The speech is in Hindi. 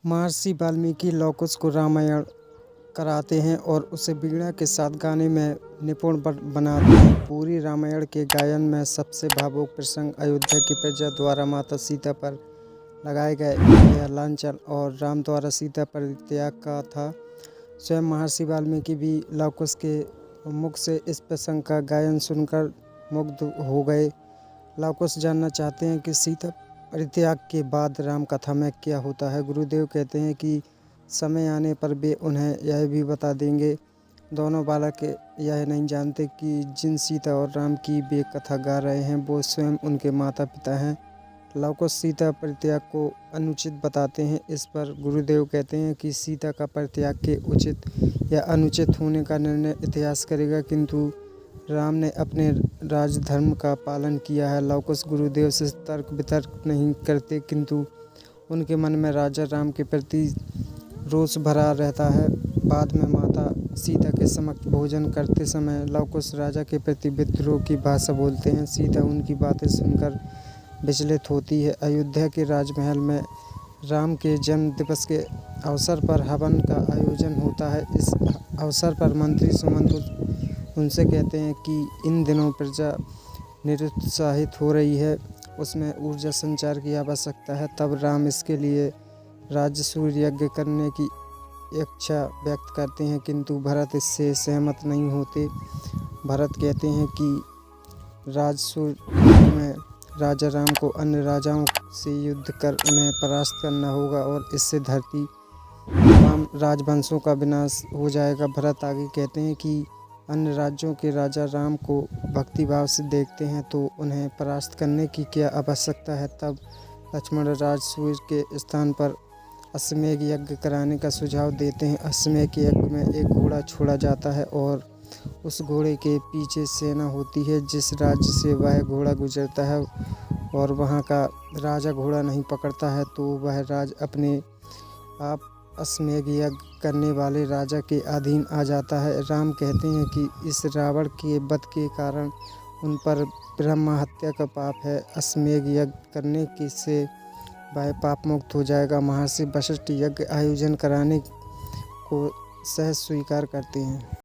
महर्षि वाल्मीकि लव-कुश को रामायण कराते हैं और उसे वीणा के साथ गाने में निपुण बनाते हैं। पूरी रामायण के गायन में सबसे भावुक प्रसंग अयोध्या की प्रजा द्वारा माता सीता पर लगाए गए यह लांछन और राम द्वारा सीता परित्याग का था। स्वयं महर्षि वाल्मीकि भी लव-कुश के मुख से इस प्रसंग का गायन सुनकर मुग्ध हो गए। लव-कुश जानना चाहते हैं कि सीता परित्याग के बाद राम कथा में क्या होता है। गुरुदेव कहते हैं कि समय आने पर वे उन्हें यह भी बता देंगे। दोनों बालक यह नहीं जानते कि जिन सीता और राम की वे कथा गा रहे हैं वो स्वयं उनके माता पिता हैं। लव-कुश सीता परित्याग को अनुचित बताते हैं। इस पर गुरुदेव कहते हैं कि सीता का परित्याग के उचित या अनुचित होने का निर्णय इतिहास करेगा, किंतु राम ने अपने राजधर्म का पालन किया है। लव-कुश गुरुदेव से तर्क वितर्क नहीं करते, किंतु उनके मन में राजा राम के प्रति रोष भरा रहता है। बाद में माता सीता के समक्ष भोजन करते समय लव-कुश राजा के प्रति विद्रोह की भाषा बोलते हैं। सीता उनकी बातें सुनकर विचलित होती है। अयोध्या के राजमहल में राम के जन्म दिवस के अवसर पर हवन का आयोजन होता है। इस अवसर पर मंत्री सुमंत उनसे कहते हैं कि इन दिनों प्रजा निरुत्साहित हो रही है, उसमें ऊर्जा संचार की आवश्यकता है। तब राम इसके लिए राजसूय यज्ञ करने की इच्छा व्यक्त करते हैं, किंतु भरत इससे सहमत नहीं होते। भरत कहते हैं कि राजसूय यज्ञ में राजा राम को अन्य राजाओं से युद्ध कर उन्हें परास्त करना होगा और इससे धरती तमाम राजवंशों का विनाश हो जाएगा। भरत आगे कहते हैं कि अन्य राज्यों के राजा राम को भक्तिभाव से देखते हैं तो उन्हें परास्त करने की क्या आवश्यकता है। तब लक्ष्मण राजसूय के स्थान पर अश्वमेध यज्ञ कराने का सुझाव देते हैं। अश्वमेध यज्ञ में एक घोड़ा छोड़ा जाता है और उस घोड़े के पीछे सेना होती है। जिस राज्य से वह घोड़ा गुजरता है और वहाँ का राजा घोड़ा नहीं पकड़ता है तो वह राज अपने आप अश्वमेध यज्ञ करने वाले राजा के अधीन आ जाता है। राम कहते हैं कि इस रावण के वध के कारण उन पर ब्रह्म हत्या का पाप है। अश्वमेध यज्ञ करने की से वह पाप मुक्त हो जाएगा। महर्षि वशिष्ठ यज्ञ आयोजन कराने को सहज स्वीकार करते हैं।